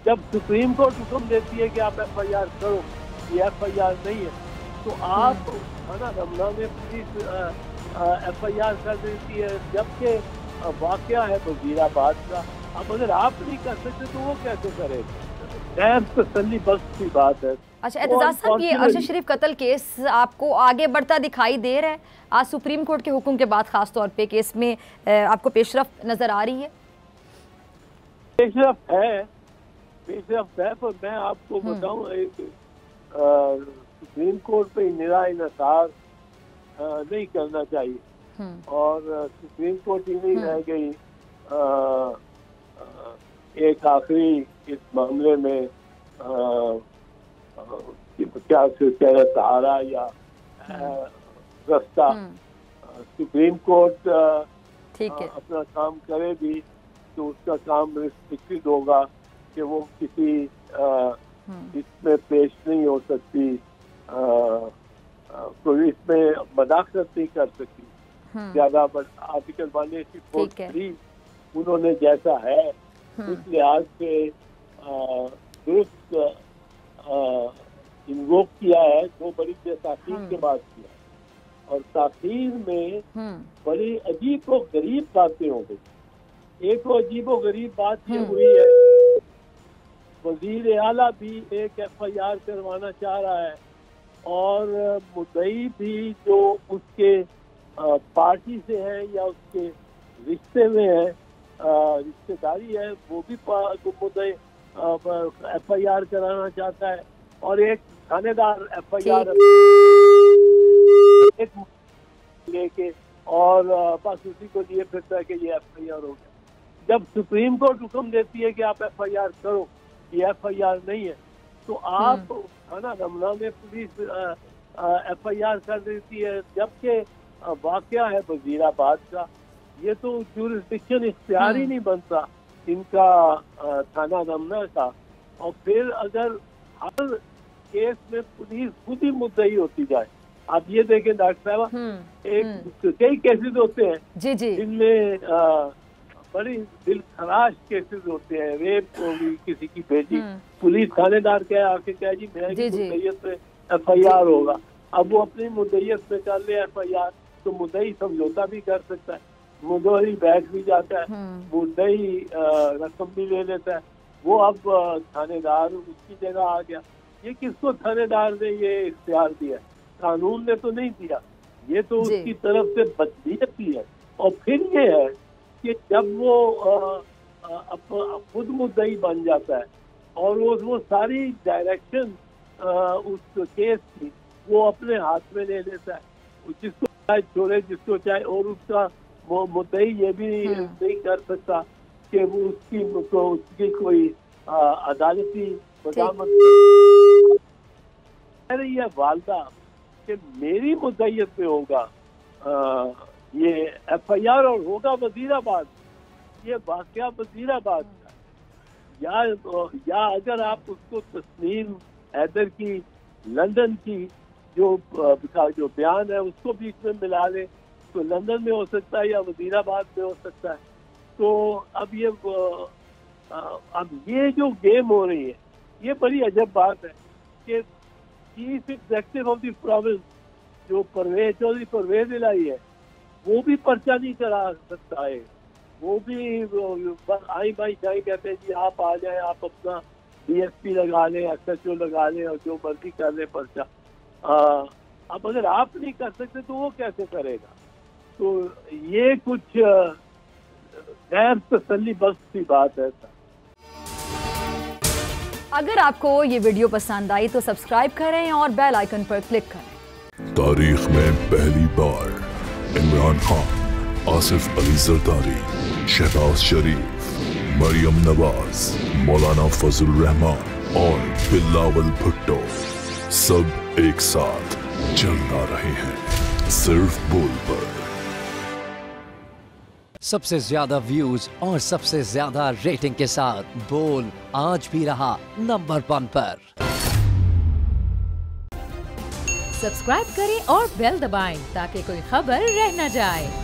जब supreme court हुक्म देती है कि आप FIR करो, ये FIR नहीं है, तो आप थाना रमना में पुलिस FIR कर देती है, जबकि वाकया है वजीराबाद का। अब अगर आप नहीं कर सकते तो वो कैसे करेगा? गैर तसल्ली बख्श की बात है। अच्छा एतजाज साहब, ये अरशद शरीफ कत्ल केस आपको आगे बढ़ता दिखाई दे रहा है आज सुप्रीम कोर्ट के हुक्म के बाद? खास तौर पे केस में आपको पेशरफ्त नजर आ रही है? पेशरफ्त है, पर मैं आपको बताऊं, सुप्रीम कोर्ट पे निरा इन्हिसार नहीं करना चाहिए, और सुप्रीम कोर्ट ही नहीं रह गई एक आखिरी इस मामले में क्या सहारा या रास्ता। सुप्रीम कोर्ट अपना काम करे भी तो उसका काम रिस्ट्रिक्टेड होगा कि वो किसी इसमें पेश नहीं हो सकती, पुलिस में मदाखलत नहीं कर सकती ज्यादा। बट आर्टिकल 184(3) उन्होंने जैसा है उस लिहाज से दुरुस्त इन्वोक किया है, जो बड़ी ताखीर के बाद किया, और ताखीर में बड़ी अजीब व गरीब बातें हो गई। एक वो अजीब व गरीब बात ये हुई है, वजीर आला भी एक FIR करवाना चाह रहा है, और मुद्दई भी जो उसके पार्टी से है या उसके रिश्ते में है, रिश्तेदारी है, वो भी मुद्दई FIR कराना चाहता है, और एक थानेदार FIR लेके और बस उसी को लिए फिरता है कि ये FIR हो गया। जब सुप्रीम कोर्ट हुक्म देती है कि आप FIR करो, ये FIR नहीं है, तो आप थाना रमना में पुलिस FIR कर देती है, जबकि वाकया है वजीराबाद का। ये तो ज्यूरिसडिक्शन इख्तियार ही नहीं बनता इनका थाना रमना का। और फिर अगर हर केस में पुलिस खुद ही मुद्दई होती जाए, आप ये देखें डॉक्टर साहब, कई केसेस होते हैं जिनमें बड़ी दिल खराश केसेस होते हैं, रेप होगी किसी की बेटी, पुलिस थानेदार कहे आके कहे जी मेरी मुद्दईयत पे FIR होगा। अब वो अपनी मुद्दईयत पे कर ले FIR, तो मुद्दई समझौता भी कर सकता है, मुद्दई बैठ भी जाता है, मुद्दई रकम भी ले लेता है, वो अब थानेदार उसकी जगह आ गया। ये किसको थानेदार ने ये इख्तियार दिया? कानून ने तो नहीं दिया, ये तो उसकी तरफ से बदनीयत ही है। और फिर ये है कि जब वो खुद मुद्दई बन जाता है और वो सारी डायरेक्शन उस केस की वो अपने हाथ में ले लेता है, जिसको चाहे छोड़े जिसको चाहे, और उसका वो मुद्दई ये भी नहीं कर सकता कि वो उसकी कोई अदालती बदामत कह रही है वालदा कि मेरी मुद्दईयत पे होगा ये FIR और होगा वजीराबाद। ये वाकया वजीराबाद का, या अगर आप उसको तस्नीम हैदर की लंदन की जो बयान है उसको बीच में मिला लें, तो लंदन में हो सकता है या वजीराबाद में हो सकता है। तो अब ये जो गेम हो रही है, ये बड़ी अजब बात है कि chief executive of the province जो चौधरी परवेज इलाही है, वो भी पर्चा नहीं करा सकता है, वो भी बस आई बाई जाई कहते हैं जी आप आ जाए, आप अपना DSP लगा लें, SHO लगा लें और जो मर्जी कर लें पर्चा। अब अगर आप नहीं कर सकते तो वो कैसे करेगा? तो ये कुछ गैर तसल्ली बख्श की बात है। अगर आपको ये वीडियो पसंद आई तो सब्सक्राइब करें और बेल आइकन पर क्लिक करें। तारीख में पहली बार इमरान खान, आसिफ अली जरदारी, शहबाज शरीफ, मरियम नवाज, मौलाना फजल रहमान और बिलावल भुट्टो सब एक साथ चलना रहे हैं सिर्फ बोल पर। सबसे ज्यादा व्यूज और सबसे ज्यादा रेटिंग के साथ बोल आज भी रहा नंबर 1 पर। सब्सक्राइब करें और बेल दबाएं ताकि कोई खबर रह न जाए।